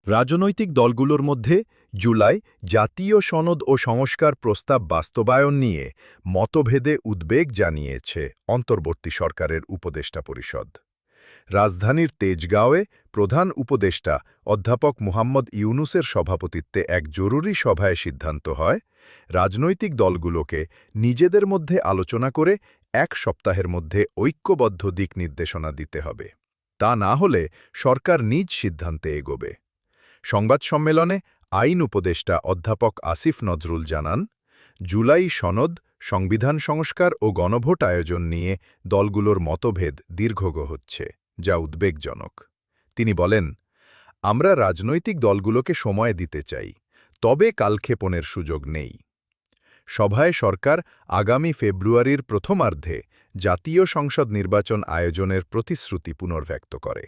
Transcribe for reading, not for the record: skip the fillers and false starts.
রাজনৈতিক দলগুলোর মধ্যে জুলাই জাতীয় সনদ ও সংস্কার প্রস্তাব বাস্তবায়ন নিয়ে মতভেদে উদ্বেগ জানিয়েছে অন্তর্বর্তী সরকারের উপদেষ্টা পরিষদ। রাজধানীর তেজগাঁওয়ে প্রধান উপদেষ্টা অধ্যাপক মুহাম্মদ ইউনুসের সভাপতিত্বে এক জরুরি সভায় সিদ্ধান্ত হয়, রাজনৈতিক দলগুলোকে নিজেদের মধ্যে আলোচনা করে ১ সপ্তাহের মধ্যে ঐক্যবদ্ধ দিক নির্দেশনা দিতে হবে। তা না হলে সরকার নিজ সিদ্ধান্তে এগোবে। সংবাদ সম্মেলনে আইন উপদেষ্টা অধ্যাপক আসিফ নজরুল জানান, জুলাই সনদ, সংবিধান সংস্কার ও গণভোট আয়োজন নিয়ে দলগুলোর মতভেদ দীর্ঘগ হচ্ছে, যা উদ্বেগজনক। তিনি বলেন, আমরা রাজনৈতিক দলগুলোকে সময় দিতে চাই, তবে কালক্ষেপণের সুযোগ নেই। সভায় সরকার আগামী ফেব্রুয়ারির প্রথমার্ধে জাতীয় সংসদ নির্বাচন আয়োজনের প্রতিশ্রুতি পুনর্ব্যক্ত করে।